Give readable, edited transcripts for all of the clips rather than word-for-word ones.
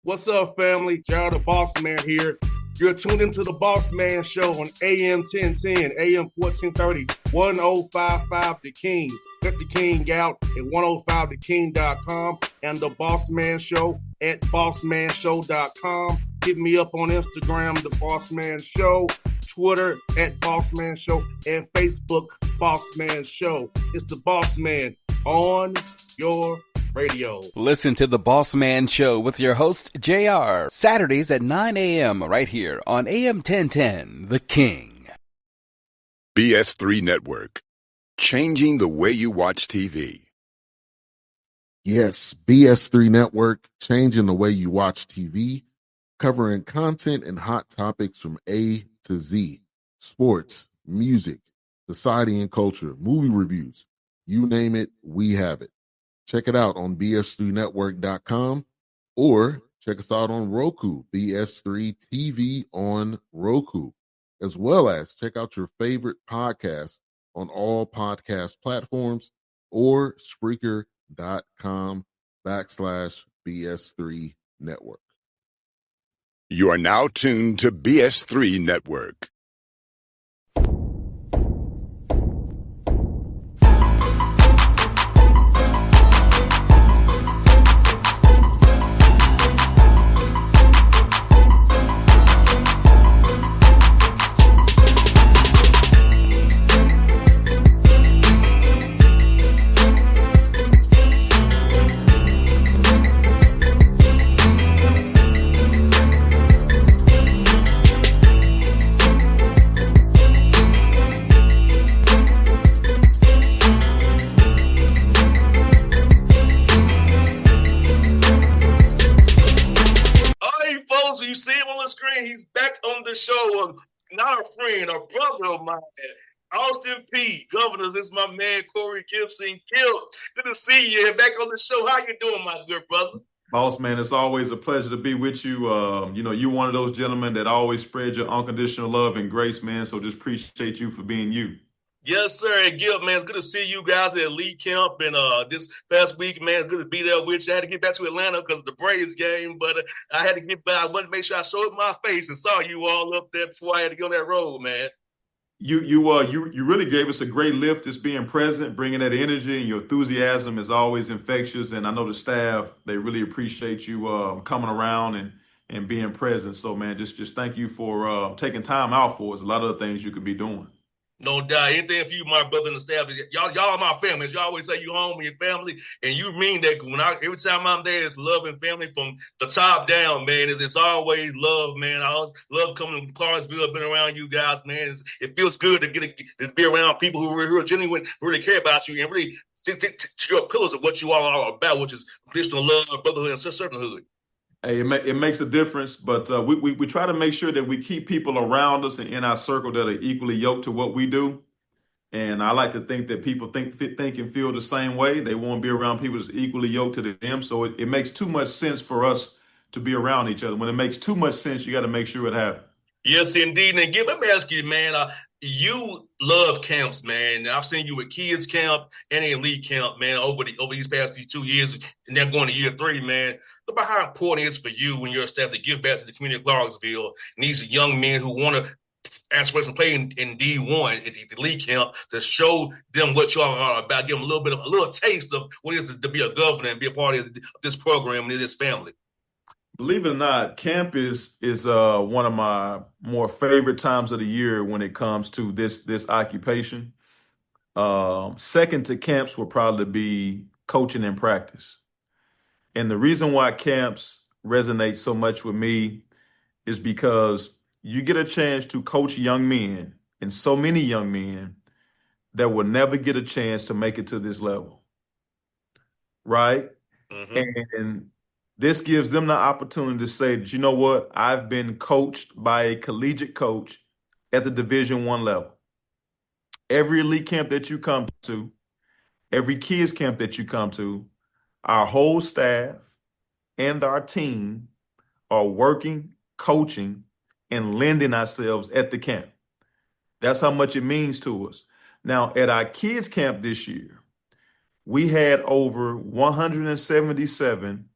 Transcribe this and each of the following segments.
What's up, family? Gerald the Bossman here. You're tuned into the Bossman Show on AM 1010, AM 1430, 1055 The King. Let the King out at 105theking.com and the Bossman Show at bossmanshow.com. Hit me up on Instagram, The Bossman Show, Twitter at Bossman Show, and Facebook, Bossman Show. It's the Bossman on your radio. Listen to the Bossman Show with your host, JR, Saturdays at 9 a.m. right here on AM 1010, The King. BS3 Network, changing the way you watch TV. Yes, BS3 Network, changing the way you watch TV, covering content and hot topics from A to Z, sports, music, society and culture, movie reviews, you name it, we have it. Check it out on bs3network.com or check us out on Roku, BS3 TV on Roku, as well as check out your favorite podcasts on all podcast platforms or Spreaker.com/BS3 Network. You are now tuned to BS3 Network. He's back on the show. Not a friend, a brother of mine. Austin P. Governors, this is my man, Corey Gipson. Good to see you and back on the show. How you doing, my good brother? Boss man, it's always a pleasure to be with you. You're one of those gentlemen that always spread your unconditional love and grace, man. So just appreciate you for being you. Yes, sir. And Gil, man, it's good to see you guys at Elite Camp. And this past week, man, it's good to be there with you. I had to get back to Atlanta because of the Braves game, but I had to get back. I wanted to make sure I showed my face and saw you all up there before I had to get on that road, man. You really gave us a great lift, just being present, bringing that energy, and your enthusiasm is always infectious. And I know the staff, they really appreciate you coming around and being present. So, man, just thank you for taking time out for us. A lot of the things you could be doing. No doubt. Anything for you, my brother and the staff. Y'all are my family. As you always say, you home with your family, and you mean that. Every time I'm there, it's love and family from the top down, man. It's always love, man. I always love coming to Clarksville, been around you guys, man. It feels good to be around people who are genuine, who really care about you, and really to your pillars of what you all are about, which is traditional love, brotherhood, and servanthood. Hey, it makes a difference, but we try to make sure that we keep people around us and in our circle that are equally yoked to what we do. And I like to think that people think and feel the same way. They want to be around people that's equally yoked to them. So it makes too much sense for us to be around each other. When it makes too much sense, you got to make sure it happens. Yes, indeed. And let me ask you, man, you love camps, man. I've seen you at kids camp and elite camp, man, over these past 2 years, and then going to year 3, man. Look about how important it is for you and your staff to give back to the community of Clarksville and these young men who want to aspiration play in D1 at the elite camp to show them what you all are about, give them a little taste of what it is to be a governor and be a part of this program and this family. Believe it or not, camp is one of my more favorite times of the year when it comes to this occupation. Second to camps will probably be coaching and practice. And the reason why camps resonate so much with me is because you get a chance to coach young men, and so many young men that will never get a chance to make it to this level. Right? Mm-hmm. And this gives them the opportunity to say that, you know what, I've been coached by a collegiate coach at the Division I level. Every elite camp that you come to, every kids camp that you come to, our whole staff and our team are working, coaching, and lending ourselves at the camp. That's how much it means to us. Now, at our kids camp this year, we had over 177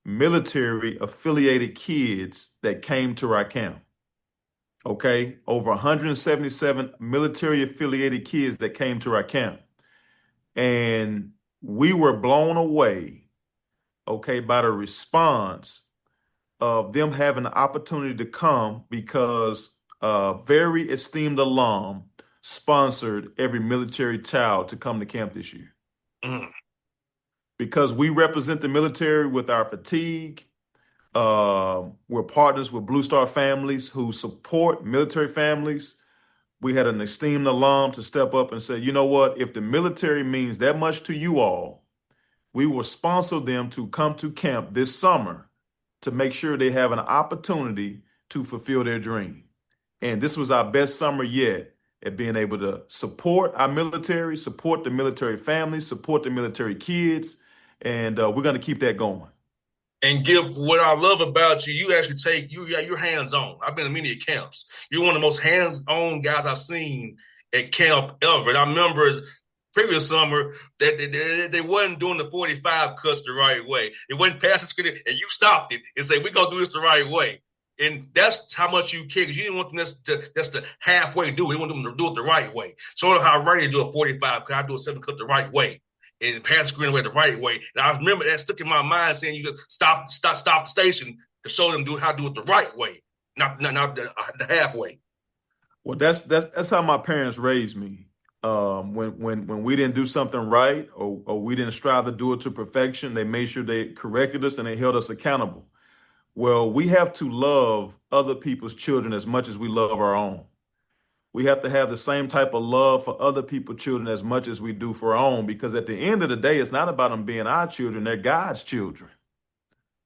military affiliated kids that came to our camp. Okay, over 177 military affiliated kids that came to our camp. And we were blown away, okay, by the response of them having the opportunity to come because a very esteemed alum sponsored every military child to come to camp this year. Mm. Because we represent the military with our fatigue. We're partners with Blue Star families who support military families. We had an esteemed alum to step up and say, you know what, if the military means that much to you all, we will sponsor them to come to camp this summer to make sure they have an opportunity to fulfill their dream. And this was our best summer yet at being able to support our military, support the military families, support the military kids, and we're going to keep that going. And give what I love about you, you actually you're hands-on. I've been to many camps. You're one of the most hands-on guys I've seen at camp ever. And I remember previous summer that they wasn't doing the 45 cuts the right way. It wasn't passing screen, and you stopped it and said, we're going to do this the right way. And that's how much you care. You didn't want them to halfway do it. You want them to do it the right way. Sort of how I'm ready to do a 45, because I do a 7 cut the right way. And pass screen away the right way. And I remember that stuck in my mind, saying you could stop the station to show them how to do it the right way, not the halfway. Well, that's how my parents raised me. When we didn't do something right or we didn't strive to do it to perfection, they made sure they corrected us and they held us accountable. Well, we have to love other people's children as much as we love our own. We have to have the same type of love for other people's children as much as we do for our own, because at the end of the day, it's not about them being our children. They're God's children,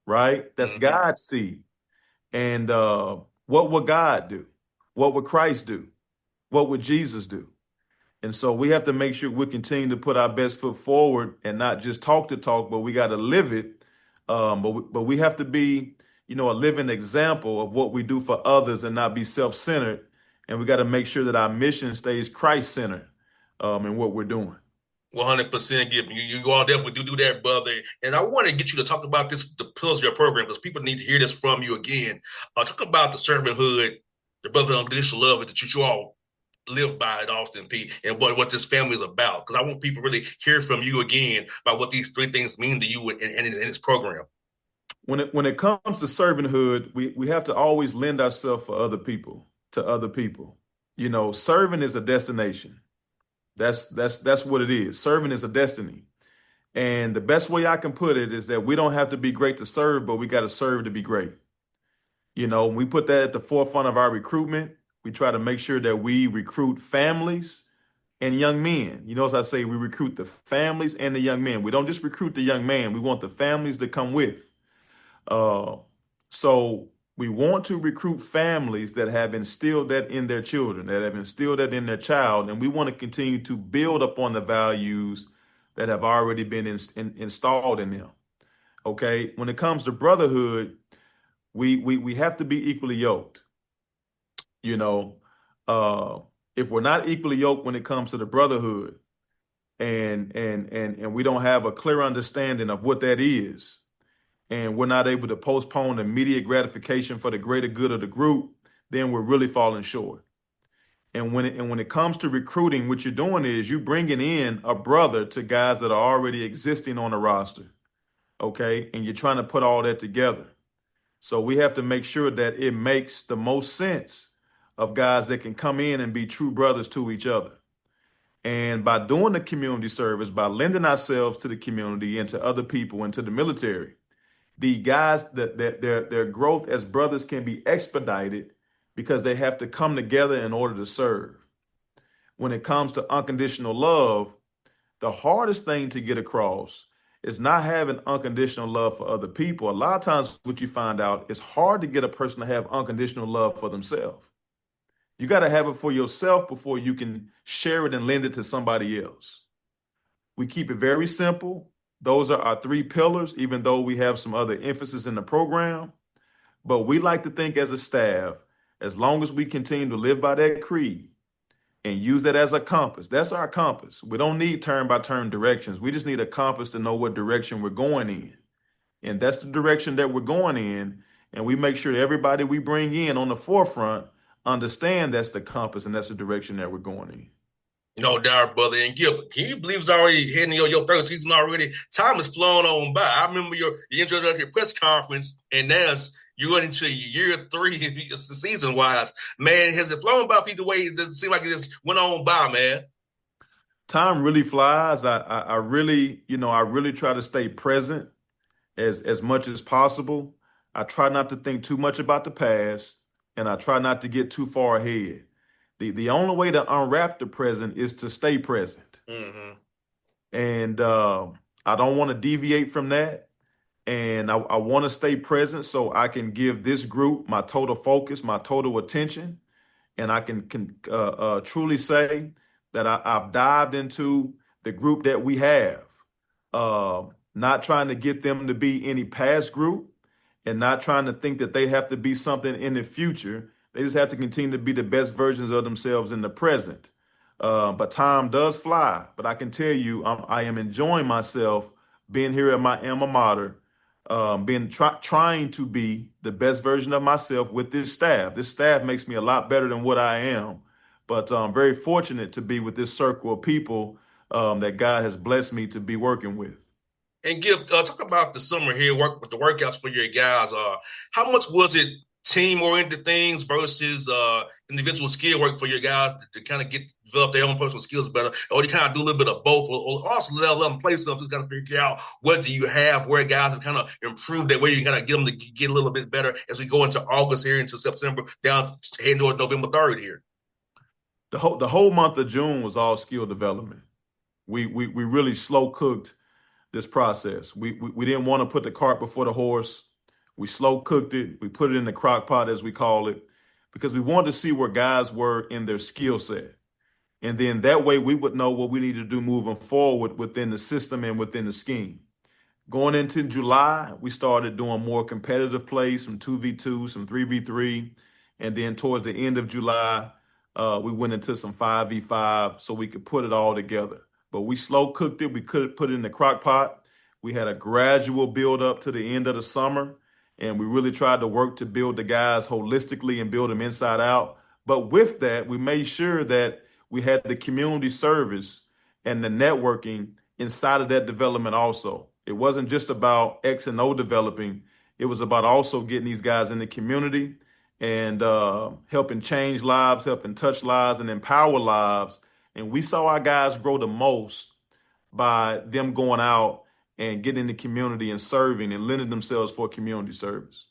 right? That's God's seed. And what would God do? What would Christ do? What would Jesus do? And so we have to make sure we continue to put our best foot forward and not just talk the talk, but we got to live it. But we have to be, a living example of what we do for others and not be self-centered. And we got to make sure that our mission stays Christ-centered in what we're doing. 100%, Gip. You all definitely do that, brother. And I want to get you to talk about the pillars of your program, because people need to hear this from you again. Talk about the servanthood, the brotherhood, unconditional love that you all live by at Austin P, and what this family is about. Because I want people to really hear from you again about what these 3 things mean to you in this program. When it comes to servanthood, we have to always lend ourselves to other people. Serving is a destination. That's what it is. Serving is a destiny. And the best way I can put it is that we don't have to be great to serve, but we got to serve to be great. We put that at the forefront of our recruitment. We try to make sure that we recruit families and young men. As I say, we recruit the families and the young men. We don't just recruit the young man. We want the families to come with. So we want to recruit families that have instilled that in their children, that have instilled that in their child, and we want to continue to build upon the values that have already been installed in them. Okay, when it comes to brotherhood, we have to be equally yoked. If we're not equally yoked when it comes to the brotherhood, and we don't have a clear understanding of what that is, and we're not able to postpone immediate gratification for the greater good of the group, then we're really falling short. And when it comes to recruiting, what you're doing is you're bringing in a brother to guys that are already existing on the roster, okay? And you're trying to put all that together. So we have to make sure that it makes the most sense of guys that can come in and be true brothers to each other. And by doing the community service, by lending ourselves to the community and to other people and to the military, the guys that their growth as brothers can be expedited because they have to come together in order to serve. When it comes to unconditional love, the hardest thing to get across is not having unconditional love for other people. A lot of times what you find out, it's hard to get a person to have unconditional love for themselves. You got to have it for yourself before you can share it and lend it to somebody else. We keep it very simple. Those are our 3 pillars, even though we have some other emphasis in the program. But we like to think as a staff, as long as we continue to live by that creed and use that as a compass, that's our compass. We don't need turn-by-turn directions. We just need a compass to know what direction we're going in. And that's the direction that we're going in. And we make sure that everybody we bring in on the forefront understand that's the compass and that's the direction that we're going in. No doubt, brother. And Gil, can you believe it's already heading your third season already? Time has flown on by. I remember your introductory press conference, and now you're going into year three season-wise. Man, has it flown by the way it doesn't seem like it just went on by, man? Time really flies. I really, I really try to stay present as much as possible. I try not to think too much about the past, and I try not to get too far ahead. The only way to unwrap the present is to stay present. Mm-hmm. And I don't want to deviate from that. And I want to stay present so I can give this group my total focus, my total attention. And I can truly say that I've dived into the group that we have, not trying to get them to be any past group and not trying to think that they have to be something in the future. They just have to continue to be the best versions of themselves in the present. But time does fly. But I can tell you, I am enjoying myself being here at my alma mater, trying to be the best version of myself with this staff. This staff makes me a lot better than what I am. But I'm very fortunate to be with this circle of people that God has blessed me to be working with. And Gil, talk about the summer here, work with the workouts for your guys. How much was it team-oriented things versus individual skill work for your guys to kind of develop their own personal skills better? Or you kind of do a little bit of both, or also let them play something, just kind of figure out what do you have, where guys have kind of improved that way, you kind of get them to get a little bit better as we go into August here, into September, down heading toward November 3rd here. The whole month of June was all skill development. We really slow cooked this process. We didn't want to put the cart before the horse. We slow cooked it. We put it in the crock pot, as we call it, because we wanted to see where guys were in their skill set. And then that way we would know what we need to do moving forward within the system and within the scheme. Going into July, we started doing more competitive plays, some 2v2, some 3v3. And then towards the end of July, we went into some 5v5 so we could put it all together. But we slow cooked it. We could put it in the crock pot. We had a gradual build up to the end of the summer. And we really tried to work to build the guys holistically and build them inside out. But with that, we made sure that we had the community service and the networking inside of that development also. It wasn't just about X and O developing. It was about also getting these guys in the community and helping change lives, helping touch lives and empower lives. And we saw our guys grow the most by them going out and getting in the community and serving and lending themselves for community service.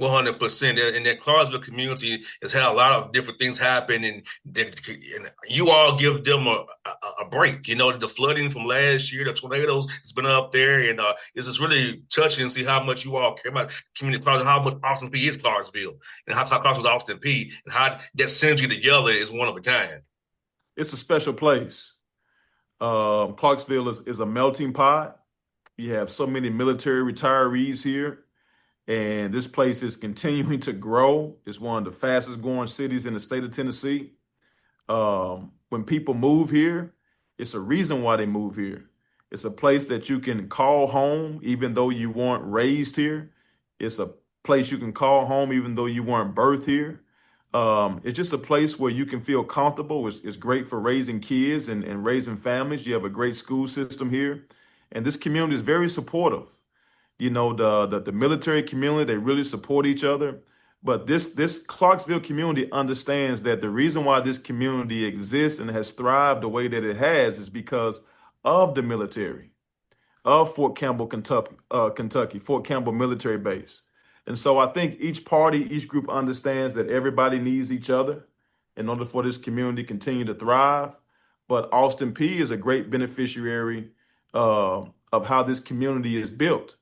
100%. And that Clarksville community has had a lot of different things happen, and you all give them a break. You know, the flooding from last year, the tornadoes has been up there, and it's just really touching to see how much you all care about community Clarksville, how much Austin P is Clarksville, and how Clarksville is Austin P, and how that synergy together is one of a kind. It's a special place. Clarksville is a melting pot. You have so many military retirees here, and this place is continuing to grow. It's one of the fastest growing cities in the state of Tennessee. When people move here, it's a reason why they move here. It's a place that you can call home even though you weren't raised here. It's a place you can call home even though you weren't birthed here. It's just a place where you can feel comfortable. It's great for raising kids and raising families. You have a great school system here. And this community is very supportive. You know, the military community, they really support each other. But this Clarksville community understands that the reason why this community exists and has thrived the way that it has is because of the military, of Fort Campbell, Kentucky, Fort Campbell Military Base. And so I think each party, each group understands that everybody needs each other in order for this community to continue to thrive. But Austin P is a great beneficiary of how this community is built.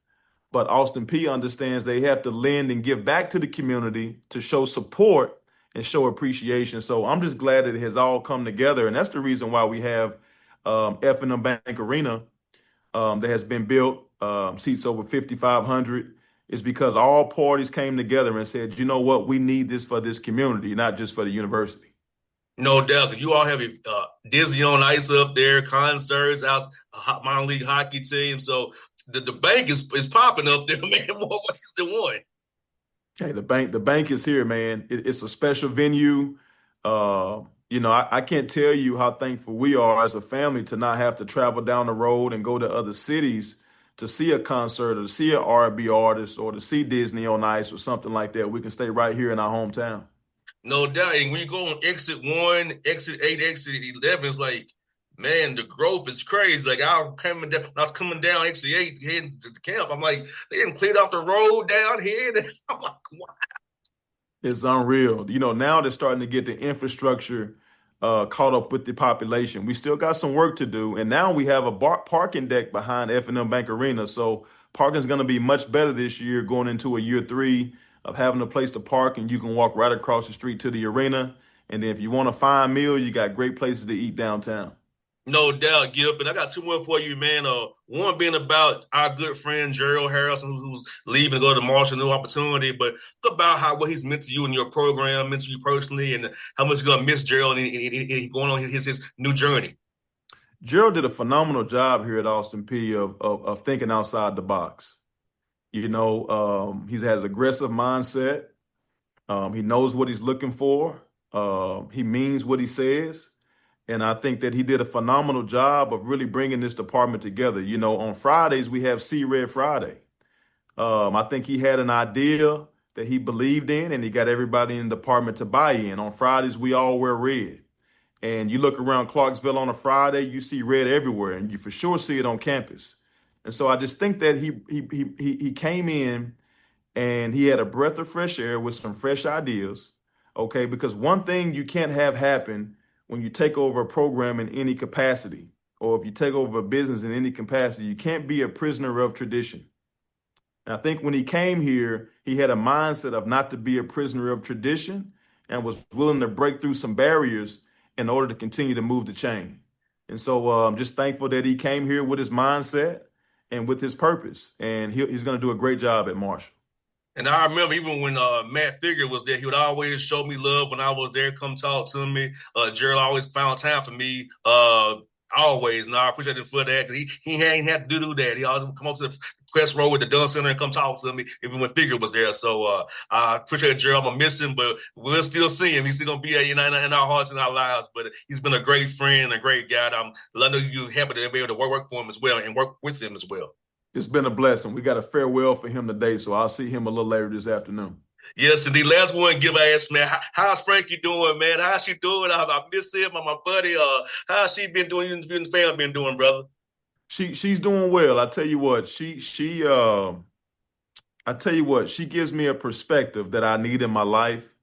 But Austin P understands they have to lend and give back to the community to show support and show appreciation. So I'm just glad that it has all come together. And that's the reason why we have F&M Bank Arena that has been built, seats over 5,500, is because all parties came together and said, you know what, we need this for this community, not just for the university. No doubt, because you all have Disney on Ice up there, concerts, minor league hockey team. So the bank is popping up there, man. More ways than one. Hey, the bank is here, man. It's a special venue. Uh, I can't tell you how thankful we are as a family to not have to travel down the road and go to other cities to see a concert or to see an R&B artist or to see Disney on Ice or something like that. We can stay right here in our hometown. No doubt. And when you go on exit 1, exit 8, exit 11, it's like, man, the growth is crazy. Like when I was coming down exit 8, heading to the camp, I'm like, they didn't clear off the road down here. I'm like, wow. It's unreal. Now they're starting to get the infrastructure caught up with the population. We still got some work to do, and now we have a parking deck behind F&M Bank Arena. So parking is going to be much better this year, going into a year 3 of having a place to park, and you can walk right across the street to the arena. And then if you want a fine meal, you got great places to eat downtown. No doubt, Gil. But I got two more for you, man. One being about our good friend Gerald Harrison, who's leaving to go to Marshall, new opportunity. But about what he's meant to you in your program, meant to you personally, and how much you're gonna miss Gerald and going on his new journey. Gerald did a phenomenal job here at Austin P of thinking outside the box. He has aggressive mindset. He knows what he's looking for. He means what he says. And I think that he did a phenomenal job of really bringing this department together. On Fridays, we have See Red Friday. I think he had an idea that he believed in, and he got everybody in the department to buy in. On Fridays, we all wear red. And you look around Clarksville on a Friday, you see red everywhere, and you for sure see it on campus. And so I just think that he came in and he had a breath of fresh air with some fresh ideas. Okay, because one thing you can't have happen when you take over a program in any capacity, or if you take over a business in any capacity, you can't be a prisoner of tradition. And I think when he came here, he had a mindset of not to be a prisoner of tradition and was willing to break through some barriers in order to continue to move the chain. And so I'm just thankful that he came here with his mindset and with his purpose. And he's going to do a great job at Marshall. And I remember even when Matt Figure was there, he would always show me love when I was there, come talk to me. Gerald always found time for me, always. And I appreciate him for that, because he ain't had to do that. He always would come up to the press row with the Dunn Center and come talk to me, even when Figure was there. So I appreciate Gerald. I'm going to miss him, but we'll still see him. He's still going to be in our hearts and our lives. But he's been a great friend, a great guy. I know you're happy to be able to work for him as well and work with him as well. It's been a blessing. We got a farewell for him today, so I'll see him a little later this afternoon. Yes, and the last one, give I ask, man, how's Frankie doing, man? How's she doing? I miss him, my buddy. How's she been doing? You and the family been doing, brother? She's doing well. I tell you what, she gives me a perspective that I need in my life.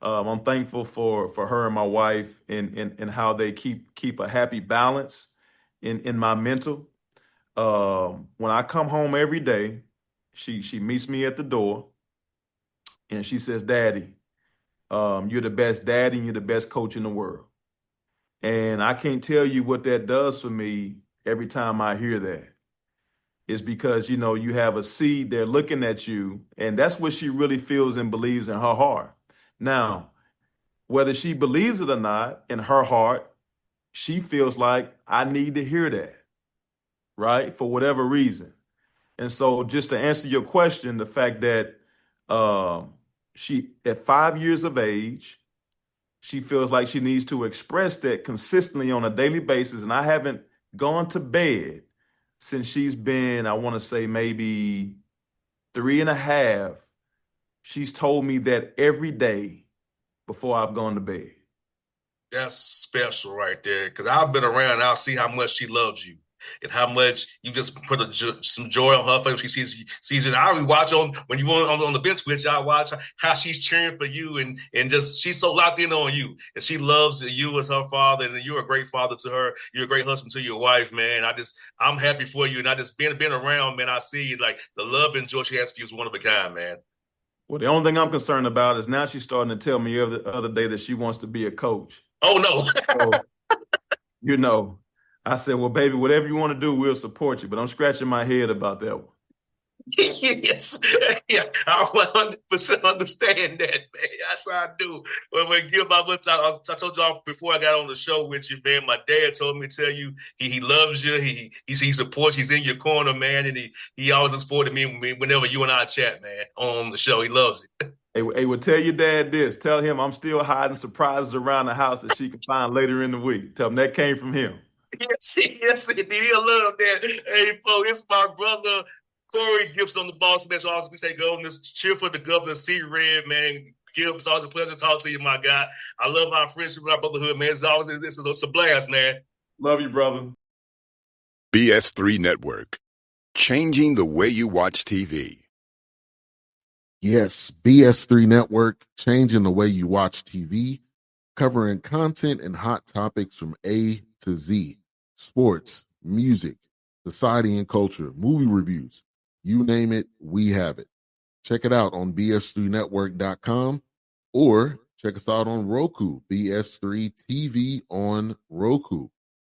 I'm thankful for her and my wife and how they keep a happy balance in my mental. When I come home every day, she meets me at the door and she says, "Daddy, you're the best daddy and you're the best coach in the world." And I can't tell you what that does for me every time I hear that. It's because, you have a seed there looking at you, and that's what she really feels and believes in her heart. Now, whether she believes it or not, in her heart, she feels like I need to hear that. Right? For whatever reason. And so just to answer your question, the fact that she, at 5 years of age, she feels like she needs to express that consistently on a daily basis. And I haven't gone to bed since she's been, I want to say maybe 3.5. She's told me that every day before I've gone to bed. That's special right there, because I've been around and I'll see how much she loves you. And how much you just put some joy on her face when she sees it. I always watch when you on the bench with you. I watch how she's cheering for you and just she's so locked in on you. And she loves you as her father, and you're a great father to her. You're a great husband to your wife, man. I'm happy for you, and I just been around, man. I see like the love and joy she has for you is one of a kind, man. Well, the only thing I'm concerned about is now she's starting to tell me the other day that she wants to be a coach. Oh no. So, I said, well, baby, whatever you want to do, we'll support you. But I'm scratching my head about that one. Yes, yeah, I 100% understand that, man. That's how I do. When Gil, I told y'all before I got on the show with you, man. My dad told me to tell you he loves you. He supports. He's in your corner, man, and he always looks forward to me whenever you and I chat, man, on the show. He loves it. Hey, well, tell your dad this. Tell him I'm still hiding surprises around the house that she can find later in the week. Tell him that came from him. Yes, indeed. He'll love that. Hey, folks, it's my brother Corey Gipson on the Bossman. So also we say go on this cheer for the governor, see red, man. Gil, it's always a pleasure to talk to you, my guy. I love our friendship, our brotherhood, man. It's a blast, man. Love you, brother. BS3 Network. Changing the way you watch TV. Yes, BS3 Network, changing the way you watch TV, covering content and hot topics from A to Z. Sports, music, society and culture, movie reviews. You name it, we have it. Check it out on bs3network.com or check us out on Roku, BS3 TV on Roku,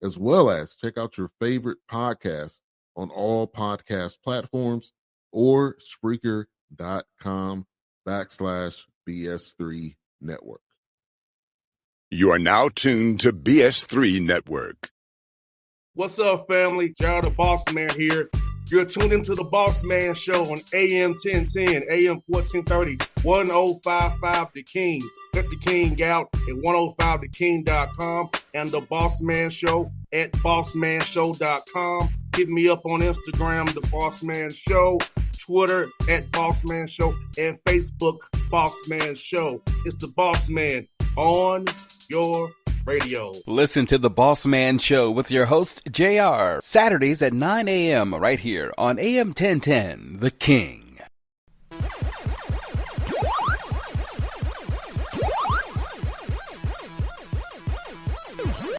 as well as check out your favorite podcast on all podcast platforms or Spreaker.com/BS3 Network. You are now tuned to BS3 Network. What's up, family? Gerald the Bossman here. You're tuned into the Bossman Show on AM 1010, AM 1430, 1055 The King. Let the King out at 105theking.com and the Bossman Show at bossmanshow.com. Hit me up on Instagram, The Bossman Show, Twitter at Bossman Show, and Facebook, Bossman Show. It's the Bossman on your radio. Listen to The Bossman Show with your host, JR, Saturdays at 9 a.m. right here on AM 1010, The King.